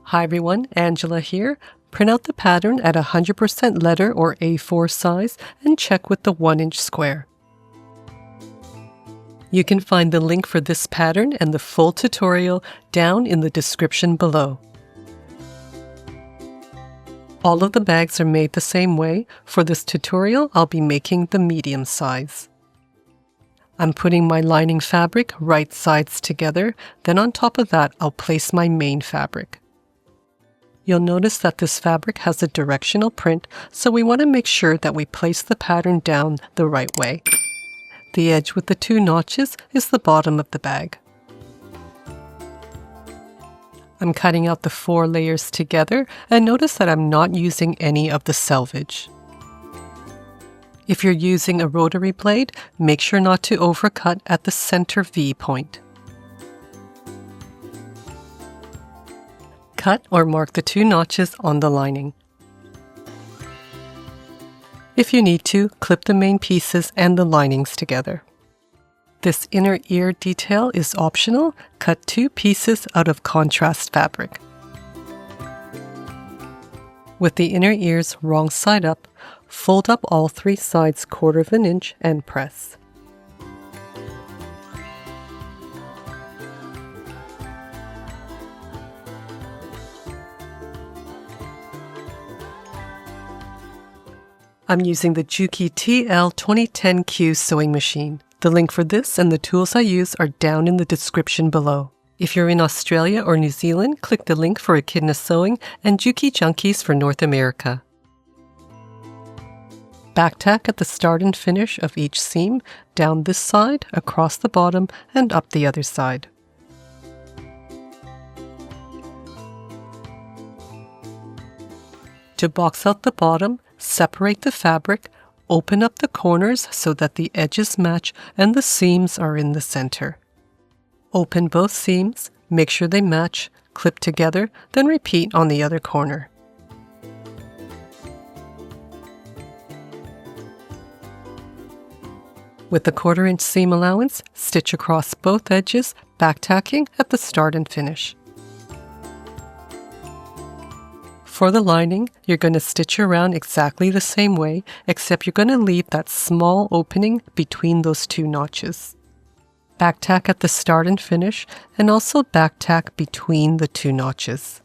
Hi everyone, Angela here. Print out the pattern at 100% letter or A4 size and check with the 1-inch square. You can find the link for this pattern and the full tutorial down in the description below. All of the bags are made the same way. For this tutorial, I'll be making the medium size. I'm putting my lining fabric right sides together, then on top of that I'll place my main fabric. You'll notice that this fabric has a directional print, so we want to make sure that we place the pattern down the right way. The edge with the 2 notches is the bottom of the bag. I'm cutting out the 4 layers together, and notice that I'm not using any of the selvage. If you're using a rotary blade, make sure not to overcut at the center V point. Cut or mark the 2 notches on the lining. If you need to, clip the main pieces and the linings together. This inner ear detail is optional. Cut 2 pieces out of contrast fabric. With the inner ears wrong side up, fold up all 3 sides 1/4 of an inch and press. I'm using the Juki TL-2010Q sewing machine. The link for this and the tools I use are down in the description below. If you're in Australia or New Zealand, click the link for Echidna Sewing and Juki Junkies for North America. Backtack at the start and finish of each seam, down this side, across the bottom, and up the other side. To box out the bottom, separate the fabric, open up the corners so that the edges match and the seams are in the center. Open both seams, make sure they match, clip together, then repeat on the other corner. With the 1/4 inch seam allowance, stitch across both edges, backtacking at the start and finish. For the lining, you're going to stitch around exactly the same way, except you're going to leave that small opening between those 2 notches. Backtack at the start and finish, and also backtack between the 2 notches.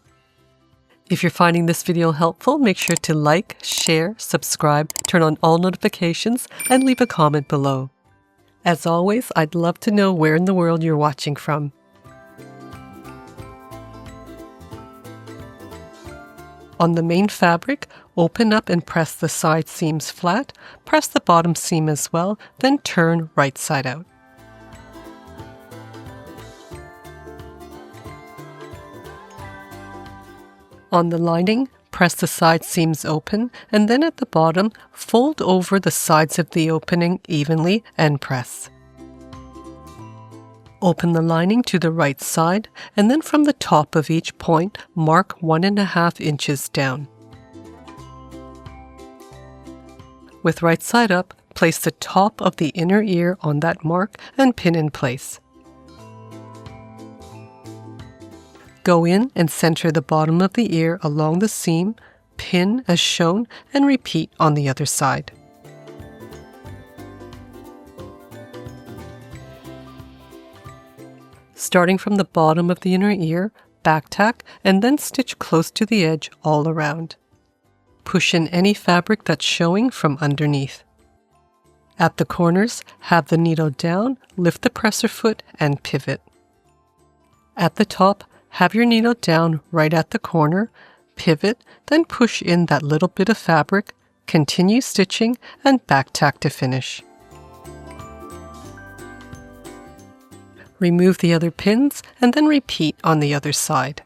If you're finding this video helpful, make sure to like, share, subscribe, turn on all notifications, and leave a comment below. As always, I'd love to know where in the world you're watching from. On the main fabric, open up and press the side seams flat, press the bottom seam as well, then turn right side out. On the lining, press the side seams open, and then at the bottom, fold over the sides of the opening evenly and press. Open the lining to the right side, and then from the top of each point, mark 1.5 inches down. With right side up, place the top of the inner ear on that mark and pin in place. Go in and center the bottom of the ear along the seam, pin as shown, and repeat on the other side. Starting from the bottom of the inner ear, backtack, and then stitch close to the edge all around. Push in any fabric that's showing from underneath. At the corners, have the needle down, lift the presser foot, and pivot. At the top, have your needle down right at the corner, pivot, then push in that little bit of fabric, continue stitching, and backtack to finish. Remove the other pins and then repeat on the other side.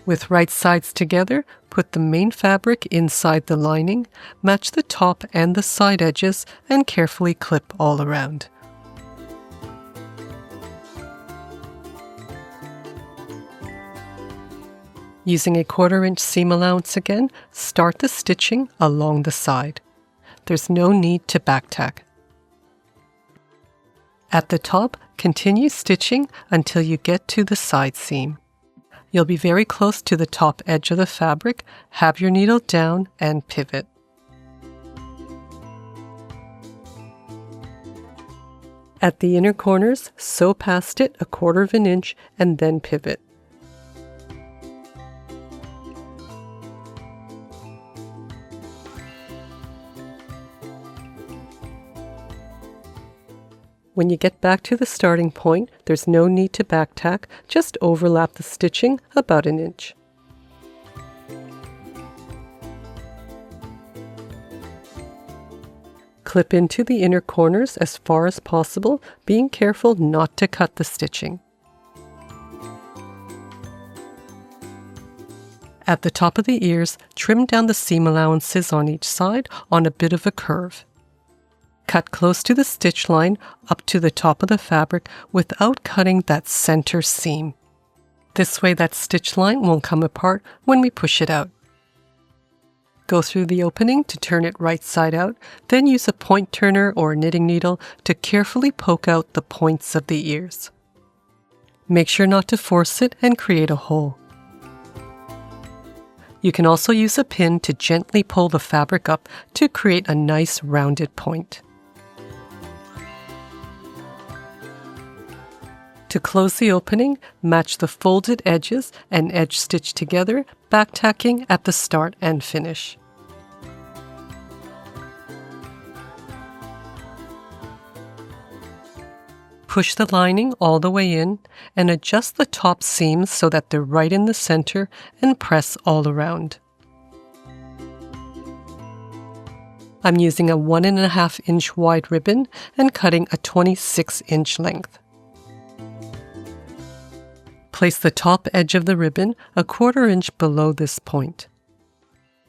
With right sides together, put the main fabric inside the lining, match the top and the side edges, and carefully clip all around. Using a 1/4 inch seam allowance again, start the stitching along the side. There's no need to backtack. At the top, continue stitching until you get to the side seam. You'll be very close to the top edge of the fabric. Have your needle down and pivot. At the inner corners, sew past it 1/4 of an inch and then pivot. When you get back to the starting point, there's no need to back tack, just overlap the stitching about an inch. Clip into the inner corners as far as possible, being careful not to cut the stitching. At the top of the ears, trim down the seam allowances on each side on a bit of a curve. Cut close to the stitch line up to the top of the fabric without cutting that center seam. This way that stitch line won't come apart when we push it out. Go through the opening to turn it right side out, then use a point turner or a knitting needle to carefully poke out the points of the ears. Make sure not to force it and create a hole. You can also use a pin to gently pull the fabric up to create a nice rounded point. To close the opening, match the folded edges and edge stitch together, back tacking at the start and finish. Push the lining all the way in and adjust the top seams so that they're right in the center and press all around. I'm using a 1.5 inch wide ribbon and cutting a 26-inch length. Place the top edge of the ribbon 1/4 inch below this point.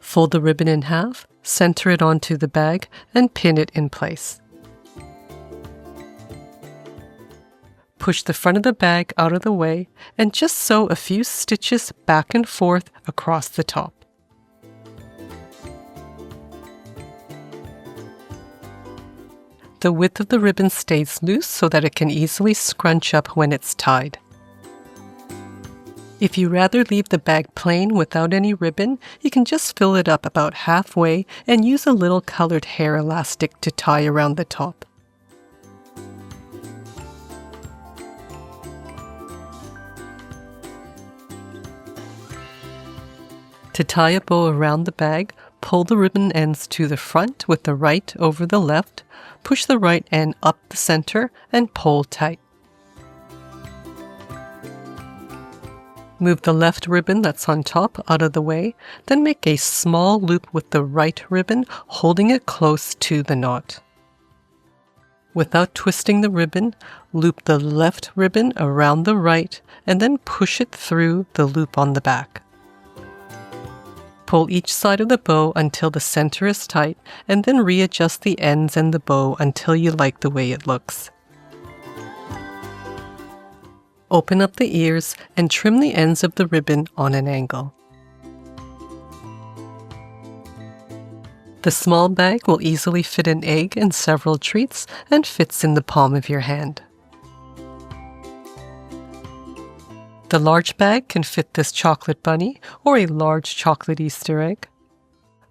Fold the ribbon in half, center it onto the bag, and pin it in place. Push the front of the bag out of the way and just sew a few stitches back and forth across the top. The width of the ribbon stays loose so that it can easily scrunch up when it's tied. If you rather leave the bag plain without any ribbon, you can just fill it up about halfway and use a little colored hair elastic to tie around the top. To tie a bow around the bag, pull the ribbon ends to the front with the right over the left, push the right end up the center, and pull tight. Move the left ribbon that's on top out of the way, then make a small loop with the right ribbon, holding it close to the knot. Without twisting the ribbon, loop the left ribbon around the right and then push it through the loop on the back. Pull each side of the bow until the center is tight and then readjust the ends and the bow until you like the way it looks. Open up the ears and trim the ends of the ribbon on an angle. The small bag will easily fit an egg and several treats and fits in the palm of your hand. The large bag can fit this chocolate bunny or a large chocolate Easter egg.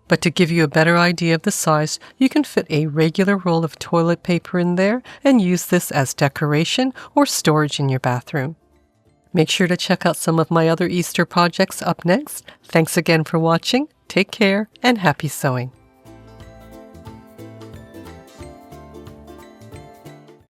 But to give you a better idea of the size, you can fit a regular roll of toilet paper in there and use this as decoration or storage in your bathroom. Make sure to check out some of my other Easter projects up next. Thanks again for watching. Take care and happy sewing.